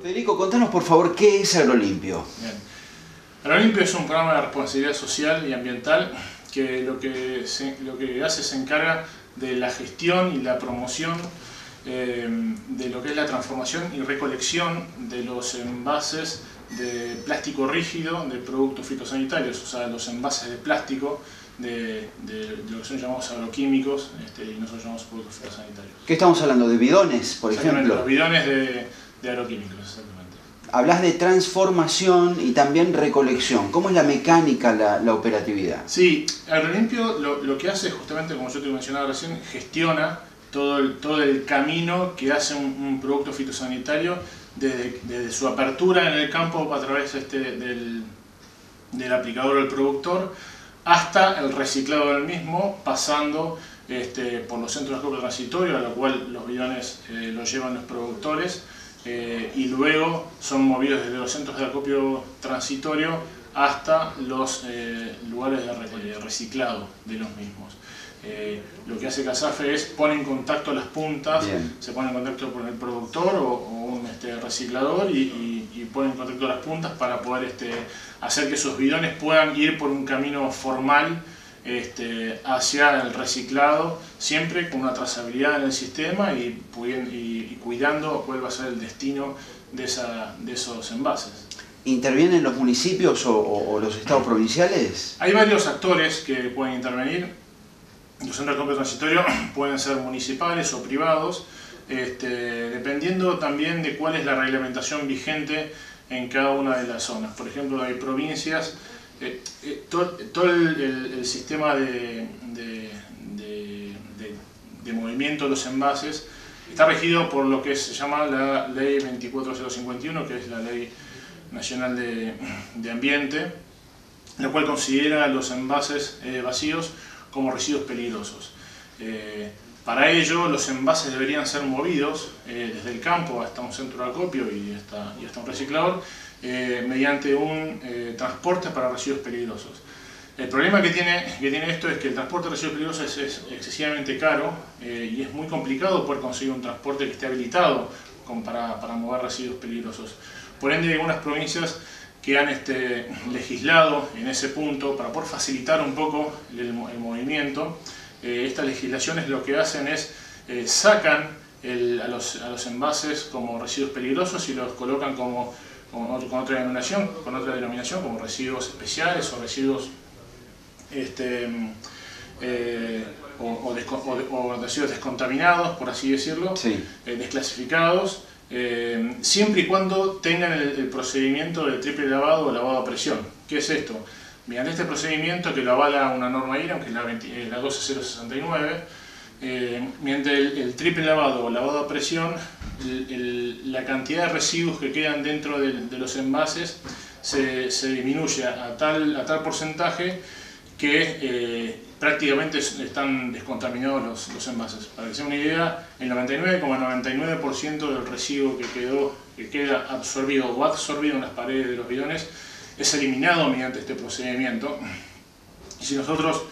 Federico, contanos por favor, ¿qué es Agrolimpio? Bien. Agrolimpio es un programa de responsabilidad social y ambiental que lo que hace se encarga de la gestión y la promoción de lo que es la transformación y recolección de los envases de plástico rígido de productos fitosanitarios, o sea, los envases de plástico de lo que son llamados agroquímicos y nosotros llamamos productos fitosanitarios. ¿Qué estamos hablando? ¿De bidones, por ejemplo? Los bidones de agroquímicos, exactamente. Hablas de transformación y también recolección. ¿Cómo es la mecánica, la operatividad? Sí, Agrolimpio lo que hace justamente, como yo te mencionaba recién, gestiona todo el camino que hace un producto fitosanitario desde su apertura en el campo a través del aplicador o el productor hasta el reciclado del mismo, pasando por los centros de acopio transitorio, a lo cual los bidones los llevan los productores, y luego son movidos desde los centros de acopio transitorio hasta los lugares de reciclado de los mismos. Lo que hace CASAFE es poner en contacto las puntas. Bien. Se pone en contacto con el productor o un reciclador y pone en contacto las puntas para poder hacer que esos bidones puedan ir por un camino formal hacia el reciclado, siempre con una trazabilidad en el sistema y cuidando cuál va a ser el destino de esos envases. ¿Intervienen los municipios o los estados provinciales? Hay varios actores que pueden intervenir. Los centros de acopio transitorio pueden ser municipales o privados, dependiendo también de cuál es la reglamentación vigente en cada una de las zonas. Por ejemplo, hay provincias, todo el sistema de movimiento de los envases está regido por lo que se llama la Ley 24051, que es la Ley Nacional de Ambiente, la cual considera los envases vacíos como residuos peligrosos. Para ello, los envases deberían ser movidos desde el campo hasta un centro de acopio y hasta un reciclador mediante un transporte para residuos peligrosos. El problema que tiene esto es que el transporte de residuos peligrosos es excesivamente caro y es muy complicado poder conseguir un transporte que esté habilitado para mover residuos peligrosos. Por ende, hay algunas provincias que han legislado en ese punto para poder facilitar un poco el movimiento. Estas legislaciones lo que hacen es sacan a los envases como residuos peligrosos y los colocan con otra denominación como residuos especiales o residuos o residuos descontaminados, por así decirlo, sí. Desclasificados, siempre y cuando tengan el procedimiento de triple lavado o lavado a presión. ¿Qué es esto? Mediante este procedimiento, que lo avala una norma IRAM, que es la 12069, mediante el triple lavado o lavado a presión, la cantidad de residuos que quedan dentro de los envases se disminuye a tal porcentaje que prácticamente están descontaminados los envases. Para que se den una idea, el 99,99% del residuo que queda absorbido o absorbido en las paredes de los bidones es eliminado mediante este procedimiento. Y si nosotros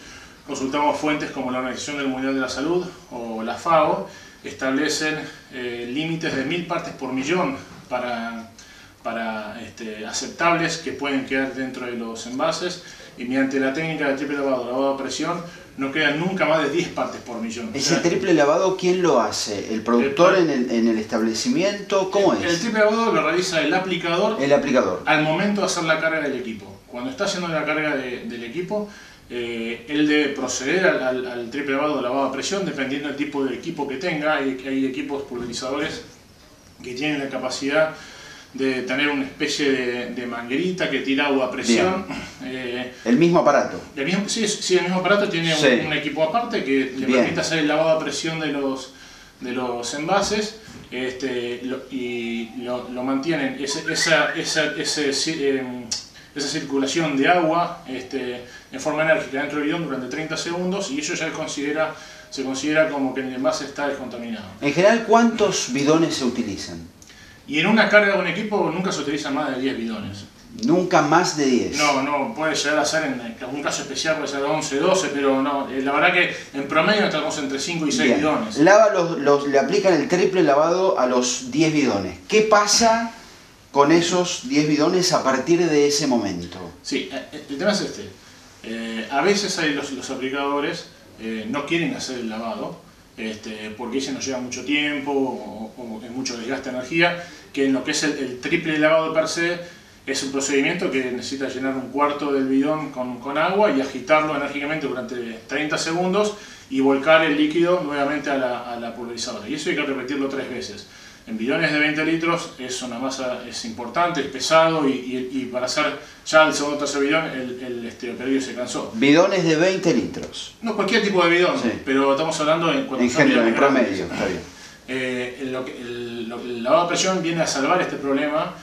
consultamos fuentes como la Organización Mundial de la Salud o la FAO, establecen límites de 1000 partes por millón para aceptables que pueden quedar dentro de los envases, y mediante la técnica de triple lavado, lavado a presión, no quedan nunca más de 10 partes por millón. ¿Ese triple lavado quién lo hace? ¿El productor en el establecimiento? ¿Cómo es? El triple lavado lo realiza el aplicador. El aplicador. Al momento de hacer la carga del equipo. Cuando está haciendo la carga del equipo, él debe proceder al triple lavado o lavado a presión, dependiendo del tipo de equipo que tenga. Hay equipos pulverizadores que tienen la capacidad de tener una especie de manguerita que tira agua a presión. ¿El mismo aparato? Sí, el mismo aparato tiene un equipo aparte que le permite hacer el lavado a presión de los envases, y lo mantienen esa circulación de agua en forma enérgica dentro del bidón durante 30 segundos, y eso ya considera se considera como que el envase está descontaminado. En general, ¿cuántos bidones se utilizan? Y en una carga de un equipo nunca se utilizan más de 10 bidones. Nunca más de 10. No, puede llegar a ser en algún caso especial, puede ser 11, 12, pero no, la verdad que en promedio estamos entre 5 y 6 bidones. Le aplican el triple lavado a los 10 bidones. ¿Qué pasa con esos 10 bidones a partir de ese momento? Sí, el tema es este. A veces hay los aplicadores no quieren hacer el lavado porque ese nos lleva mucho tiempo o es mucho desgaste de energía, que en lo que es el triple lavado per se es un procedimiento que necesita llenar un cuarto del bidón con agua y agitarlo enérgicamente durante 30 segundos y volcar el líquido nuevamente a la pulverizadora. Y eso hay que repetirlo 3 veces. En bidones de 20 litros es una masa importante, es pesado y para hacer ya el segundo o tercer bidón el operario se cansó. Bidones de 20 litros. No, cualquier tipo de bidón, sí. Pero estamos hablando en general, en promedio. Está bien. El lavado de presión viene a salvar este problema.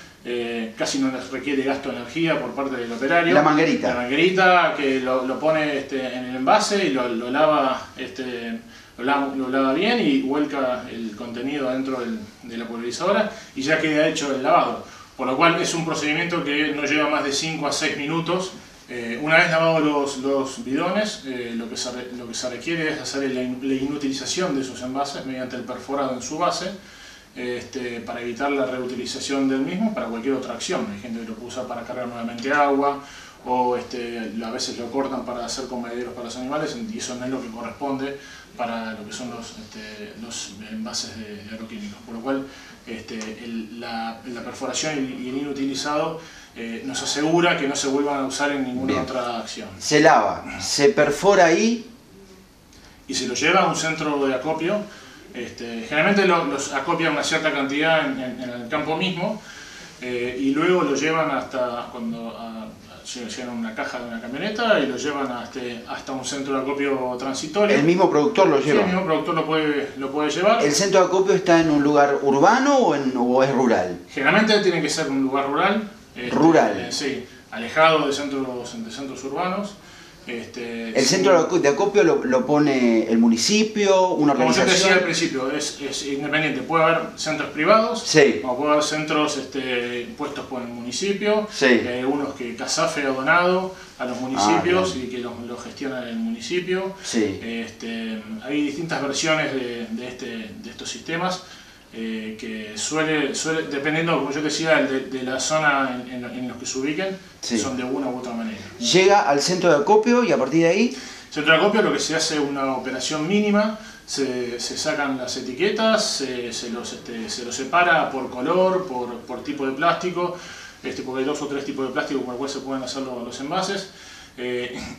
Casi no les requiere gasto de energía por parte del operario. La manguerita. La manguerita que lo pone en el envase y lo lava bien y vuelca el contenido dentro de la pulverizadora y ya queda hecho el lavado. Por lo cual es un procedimiento que no lleva más de 5 a 6 minutos. Una vez lavados los bidones, lo que se requiere es hacer la inutilización de esos envases mediante el perforado en su base. Para evitar la reutilización del mismo para cualquier otra acción. Hay gente que lo puede usar para cargar nuevamente agua o a veces lo cortan para hacer comederos para los animales y eso no es lo que corresponde para lo que son los envases de agroquímicos. Por lo cual la perforación y el inutilizado nos asegura que no se vuelvan a usar en ninguna otra acción. Se lava, se perfora ahí y se lo lleva a un centro de acopio. Generalmente los acopian una cierta cantidad en el campo mismo y luego lo llevan hasta cuando llegan a una caja de una camioneta y lo llevan hasta un centro de acopio transitorio. ¿El mismo productor lo lleva? Sí, el mismo productor lo puede llevar. ¿El centro de acopio está en un lugar urbano o es rural? Generalmente tiene que ser un lugar rural. ¿Rural? Sí, alejado de centros urbanos. ¿El centro de acopio lo pone el municipio, una organización? Como yo te decía al principio, es independiente. Puede haber centros privados, sí. O puede haber centros puestos por el municipio, sí. Unos que CASAFE ha donado a los municipios y que lo gestiona el municipio. Sí. Hay distintas versiones de estos sistemas. Que suele, dependiendo, como yo decía, de la zona en los que se ubiquen, sí. Son de una u otra manera. Llega al centro de acopio y a partir de ahí... Centro de acopio lo que se hace es una operación mínima, se sacan las etiquetas, se los separa por color, por tipo de plástico, porque hay 2 o 3 tipos de plástico con el cual se pueden hacer los envases.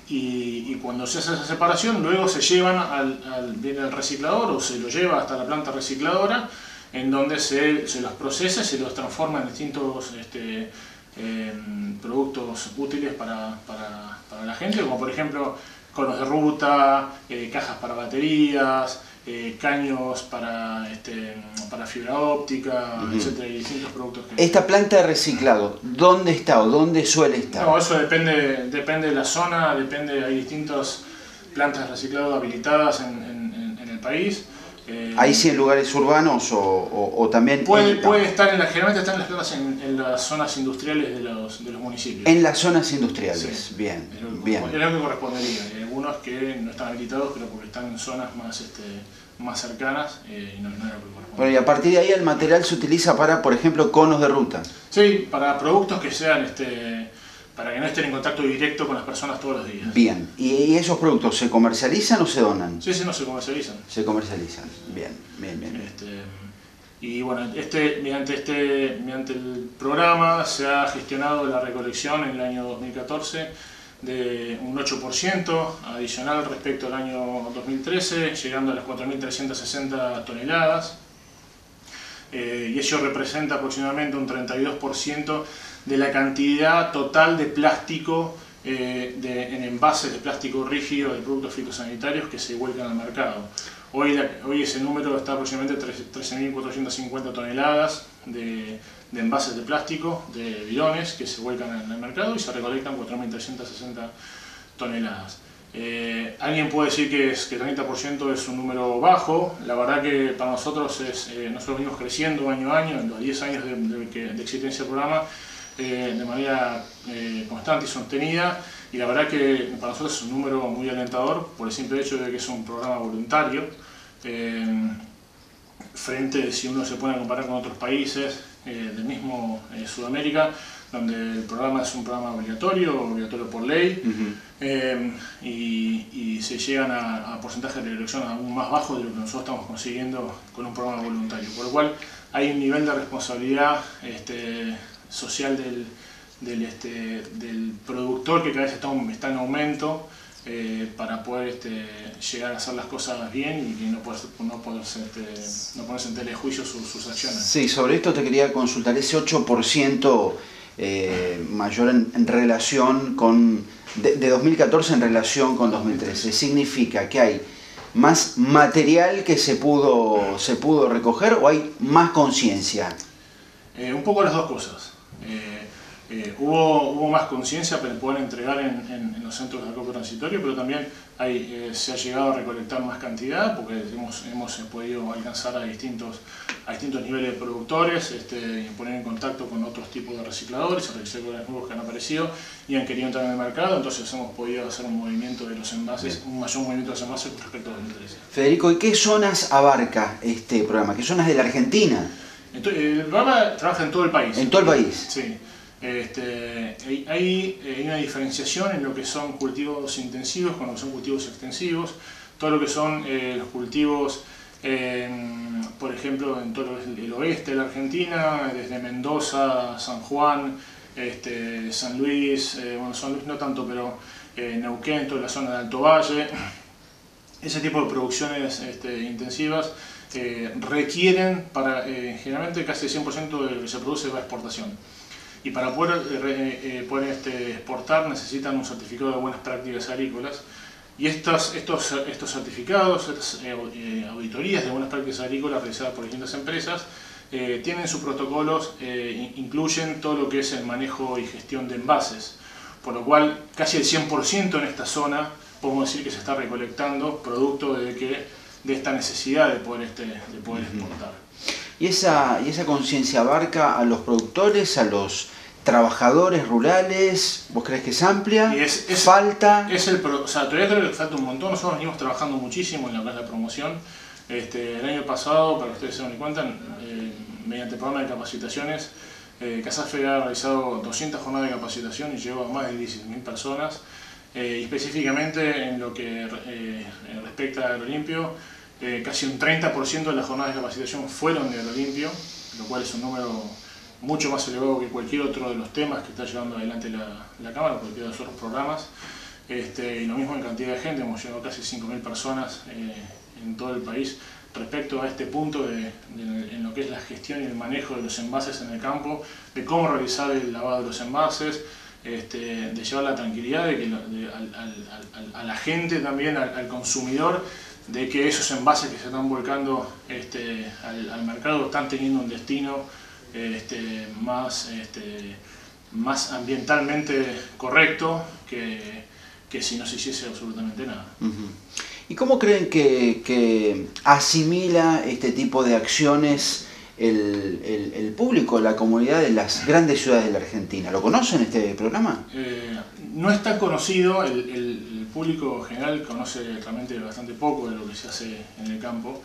Y cuando se hace esa separación, luego se llevan viene al reciclador o se lo lleva hasta la planta recicladora, en donde se los procesa y se los transforma en distintos productos útiles para la gente, como por ejemplo conos de ruta, cajas para baterías, caños para fibra óptica, etcétera, y distintos productos. ¿Esta planta de reciclado, dónde está o dónde suele estar? No, eso depende de la zona, hay distintas plantas de reciclado habilitadas en el país. ¿Ahí sí en lugares urbanos o también...? Puede estar, generalmente están las plantas en las zonas industriales de los municipios. En las zonas industriales, sí. Bien. Es lo que correspondería. Hay algunos que no están habilitados, pero porque están en zonas más cercanas y no es lo que corresponde. Bueno, y a partir de ahí el material se utiliza para, por ejemplo, conos de ruta. Sí, para productos que sean... para que no estén en contacto directo con las personas todos los días. Bien. ¿Y esos productos se comercializan o se donan? Sí, no se comercializan. Se comercializan. Bien. Y bueno, mediante el programa se ha gestionado la recolección en el año 2014 de un 8% adicional respecto al año 2013, llegando a las 4.360 toneladas. Y ello representa aproximadamente un 32% de la cantidad total de plástico en envases de plástico rígido de productos fitosanitarios que se vuelcan al mercado. Hoy ese número está aproximadamente 13.450 toneladas de envases de plástico, de bidones, que se vuelcan en el mercado y se recolectan 4.360 toneladas. Alguien puede decir que 30% es un número bajo. La verdad que para nosotros nosotros venimos creciendo año a año, en los 10 años de existencia del programa, de manera constante y sostenida, y la verdad que para nosotros es un número muy alentador por el simple hecho de que es un programa voluntario, frente, si uno se pone a comparar con otros países del mismo Sudamérica, donde el programa es un programa obligatorio por ley, y se llegan a porcentajes de elección aún más bajos de lo que nosotros estamos consiguiendo con un programa voluntario, por lo cual hay un nivel de responsabilidad social del productor que cada vez está en aumento, para poder llegar a hacer las cosas bien y que no ponerse en tela de juicio sus acciones. Sí, sobre esto te quería consultar, ese 8% mayor en relación con, de 2014 en relación con 2013, ¿significa que hay más material que se pudo recoger o hay más conciencia? Un poco las dos cosas. Hubo más conciencia para poder entregar en los centros de acopio transitorio, pero también se ha llegado a recolectar más cantidad porque hemos podido alcanzar a distintos niveles de productores, y poner en contacto con otros tipos de recicladores nuevos que han aparecido y han querido entrar en el mercado, entonces hemos podido hacer un movimiento de los envases, un mayor movimiento de los envases con respecto a 2013. Federico, ¿y qué zonas abarca este programa? ¿Qué zonas de la Argentina? El programa trabaja en todo el país. ¿En todo el país? Sí. Hay una diferenciación en lo que son cultivos intensivos con lo que son cultivos extensivos. Todo lo que son los cultivos, por ejemplo, en todo el oeste de la Argentina, desde Mendoza, San Juan, San Luis, bueno, San Luis no tanto, pero Neuquén, toda la zona de Alto Valle. Ese tipo de producciones intensivas requieren, generalmente casi el 100% de lo que se produce va a exportación. Y para poder exportar necesitan un certificado de buenas prácticas agrícolas. Y estos certificados, estas auditorías de buenas prácticas agrícolas realizadas por distintas empresas, tienen sus protocolos, incluyen todo lo que es el manejo y gestión de envases. Por lo cual casi el 100% en esta zona podemos decir que se está recolectando producto de esta necesidad de poder exportar. ¿Y esa conciencia abarca a los productores, a los trabajadores rurales? ¿Vos crees que es amplia? ¿Falta? Todavía creo que falta un montón. Nosotros venimos trabajando muchísimo en la promoción. El año pasado, para que ustedes se den cuenta, mediante el programa de capacitaciones, CASAFE ha realizado 200 jornadas de capacitación y llegó a más de 16.000 personas. Y específicamente en lo que respecta a Agrolimpio, casi un 30% de las jornadas de capacitación fueron de Agrolimpio, lo cual es un número mucho más elevado que cualquier otro de los temas que está llevando adelante la Cámara, cualquiera de los otros programas. Y lo mismo en cantidad de gente, hemos llegado a casi 5.000 personas en todo el país respecto a este punto en lo que es la gestión y el manejo de los envases en el campo, de cómo realizar el lavado de los envases, de llevar la tranquilidad a la gente también, al consumidor, de que esos envases que se están volcando al mercado están teniendo un destino más ambientalmente correcto que si no se hiciese absolutamente nada. ¿Y cómo creen que asimila este tipo de acciones el público, la comunidad de las grandes ciudades de la Argentina? ¿Lo conocen este programa? No es tan conocido, el público general conoce realmente bastante poco de lo que se hace en el campo.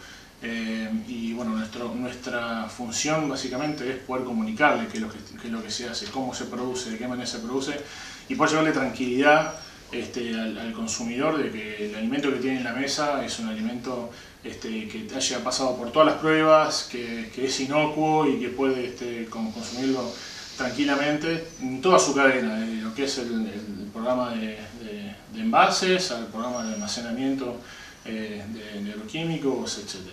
Y bueno, nuestra función básicamente es poder comunicarle qué es lo que se hace, cómo se produce, de qué manera se produce, y poder llevarle tranquilidad al consumidor de que el alimento que tiene en la mesa es un alimento que haya pasado por todas las pruebas, que es inocuo y que puede consumirlo tranquilamente en toda su cadena, de lo que es el programa de envases, al programa de almacenamiento de agroquímicos, etc.